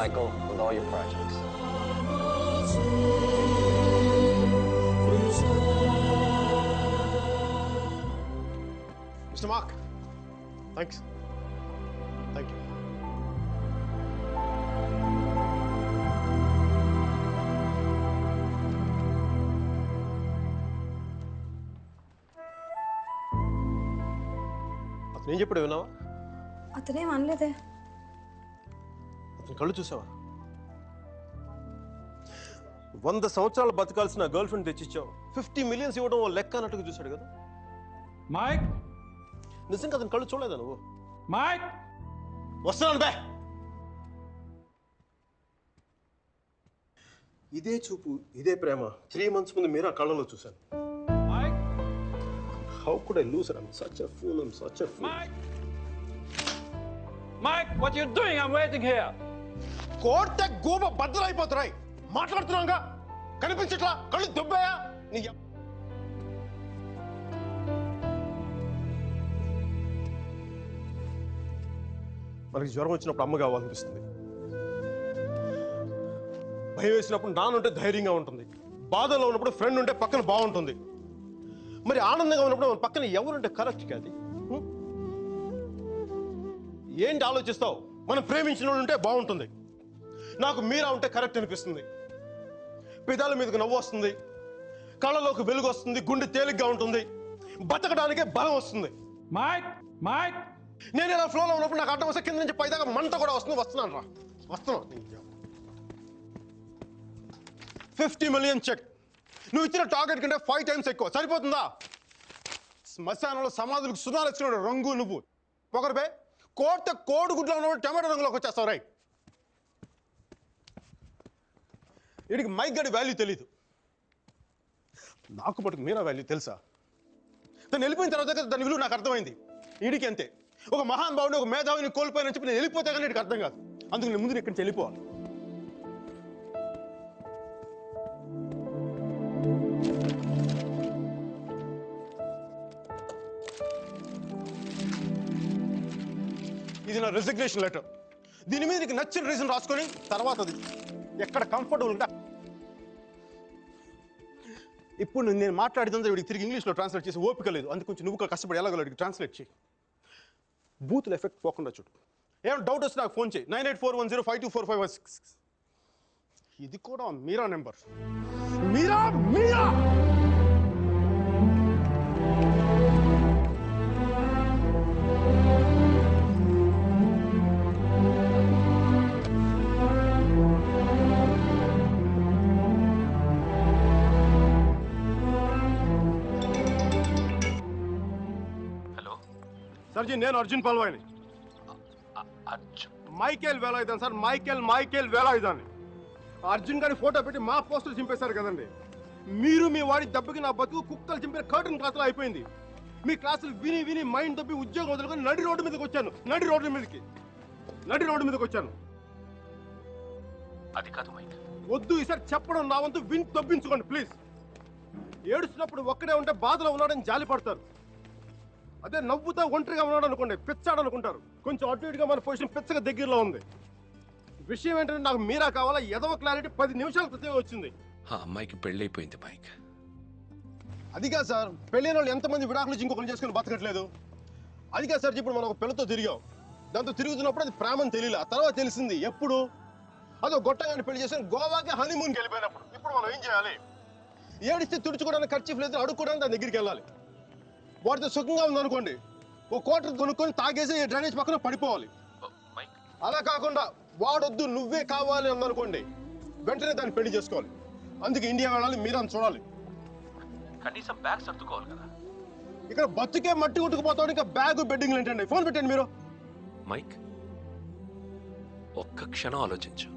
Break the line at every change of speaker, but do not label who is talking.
Michael, with all your projects.
Mr. Mark, thanks. Thank you. అతను ఏం చెప్పాడు విన్నావా?
అతనేం అనలేదే.
అతని కళ్ళు చూసావా? 100 సంవత్సరాలు బతకాల్సిన గర్ల్ ఫ్రెండ్ తెచ్చిచ్చావు. 50 మిలియన్స్ ఇవ్వడం లెక్క అన్నట్టుగా చూశాడు కదా.
మైక్,
నిజంగా అతని కళ్ళు చూడలేదా నువ్వు?
మైక్,
వస్తున్నాను బే. ఇదే చూపు, ఇదే ప్రేమ 3 months ముందు మీరు ఆ కళ్ళలో చూశాను.
Mike,
How could I lose her? I'm such a fool. I'm such a fool.
Mike! Mike, what are you doing? I'm waiting here.
కోర్త గోబ బద్దలైపోతున్నాయి. మాట్లాడుతున్నాగా కనిపించట్లా? కళ్ళు దుబ్బాయా? మనకి జ్వరం వచ్చినప్పుడు అమ్మ కావాలనిపిస్తుంది. భయం వేసినప్పుడు నాన్న ఉంటే ధైర్యంగా ఉంటుంది. బాధలో ఉన్నప్పుడు ఫ్రెండ్ ఉంటే పక్కన బాగుంటుంది. మరి ఆనందంగా ఉన్నప్పుడు మన పక్కన ఎవరుంటే కరెక్ట్ కాదు. ఏంటి ఆలోచిస్తావు? మనం ప్రేమించిన వాళ్ళు ఉంటే బాగుంటుంది. నాకు మీరా ఉంటే కరెక్ట్ అనిపిస్తుంది. పెదాల మీదకు నవ్వు వస్తుంది, కళ్ళలోకి వెలుగు వస్తుంది, గుండె తేలిగ్గా ఉంటుంది, బతకడానికే బలం వస్తుంది.
మైక్, మైక్,
నేను ఇలా ఫ్లోలో ఉన్నప్పుడు నాకు అడ్డం వస్తే కింద నుంచి పైదాకా మంట కూడా వస్తుంది. వస్తున్నాను రా, వస్తున్నాను. 50 మిలియన్ చెక్. నువ్వు ఇచ్చిన టార్గెట్ కంటే 5 times ఎక్కువ. సరిపోతుందా? శ్మశానంలో సమాధులకు సునాలు వచ్చినాడు రంగు నువ్వు. పొగరుపై కోడిగుడ్లో ఉన్నప్పుడు టమాటో రంగులోకి వచ్చేస్తావు. రైట్, వీడికి మైక్ గడి వాల్యూ తెలీదు. నాకు మటుకు మీరా వాల్యూ తెలుసా? తను వెళ్ళిపోయిన తర్వాత దాని విలువ నాకు అర్థమైంది. వీడికి అంతే. ఒక మహాన్ భావుని, ఒక మేధావిని కోల్పోయిన చెప్పి నేను వెళ్ళిపోతే కానీ వీడికి అర్థం కాదు. అందుకు నేను ముందు ఇక్కడి నుంచి వెళ్ళిపోవాలి. ఇది నా రిజిగ్నేషన్ లెటర్. దీని మీద నీకు నచ్చిన రీజన్ రాసుకొని తర్వాత అది ఎక్కడ కంఫర్టబుల్ ఉంటా. ఇప్పుడు నేను మాట్లాడితే వీడికి తిరిగి ఇంగ్లీష్లో ట్రాన్స్లేట్ చేసి ఓపిక లేదు. అందుకు కొంచెం నువ్వు కష్టపడి ఎలాగో ట్రాన్స్లేట్ చేయి. బూతుల ఎఫెక్ట్ పోకుండా చూడు. ఏమైనా డౌట్ వస్తే నాకు ఫోన్ చేయి. 9841052456. ఇది కూడా మీరా నెంబర్. మీరా మీరా సర్జీ, నేను అర్జున్ పల్వాయిని. మైకేల్ వేలాయుధాన్ సార్, మైకేల్ వేలాయుధాన్ని. అర్జున్ గారి ఫోటో పెట్టి మా పోస్టర్ చింపేశారు కదండి. మీరు మీ వాడి దెబ్బకి నా బతుకు కుక్కలు చింపిన కర్టన్ క్లాసులో అయిపోయింది. మీ క్లాసులు విని విని మైండ్ దబ్బి ఉద్యోగం వదులుకొని నడి రోడ్డు మీదకి వచ్చాను. నడి రోడ్డు మీదకి వచ్చాను.
అది కాదు మైక్.
వద్దు, ఈసారి చెప్పడం నా వంతు. విని తప్పించుకోండి ప్లీజ్. ఏడుస్తున్నప్పుడు ఒక్కడే ఉంటే బాధలో ఉన్నాడని జాలి పడతారు. అదే నవ్వుతా ఒంటరిగా ఉన్నాడు అనుకోండి, పిచ్చాడు అనుకుంటారు. కొంచెం అటు ఇటుగా మన పొజిషన్ పిచ్చగా దగ్గరలో ఉంది. విషయం ఏంటంటే నాకు మీరా కావాలా? ఎదవ క్లారిటీ 10 నిమిషాల క్రితం వచ్చింది.
ఆ అమ్మాయికి పెళ్ళైపోయింది మైక్.
అదిగా సార్, పెళ్ళైన వాళ్ళు ఎంతమంది విడాకులు ఇంకొకరు చేసుకుని బతకట్లేదు. అదిగా సార్, ఇప్పుడు మనం ఒక పిల్లతో తిరిగాం. దాంతో తిరుగుతున్నప్పుడు అది ప్రేమని తెలియలే. ఆ తర్వాత తెలిసింది. ఎప్పుడు? అదో గొట్టంగాని పెళ్లి చేసి గోవాకి హనీమూన్కి వెళ్ళిపోయినప్పుడు. ఇప్పుడు మనం ఏం చేయాలి? ఏడిస్తే తుడుచుకోవడానికి ఖర్చు లేదు, అడుక్కోవడానికి దాని దగ్గరికి వెళ్ళాలి. వాడితో సుఖంగా ఉందనుకోండి, ఓ క్వార్టర్ కొనుక్కొని తాగేసి డ్రైనేజ్ పక్కన పడిపోవాలి. అలా కాకుండా వాడొద్దు నువ్వే కావాలి అందనుకోండి, వెంటనే దాన్ని పెళ్లి చేసుకోవాలి. అందుకే ఇండియా వెళ్ళాలి, మీరా చూడాలి.
కనీసం బ్యాగ్ సర్దుకోవాలి కదా.
ఇక్కడ బతుకే మట్టి కొట్టుకుపోతాడు, ఇంకా బ్యాగ్ బెడ్డింగ్ ఏంటండి? ఫోన్ పెట్టండి మీరు.
మైక్, ఒక్క క్షణం ఆలోచించు.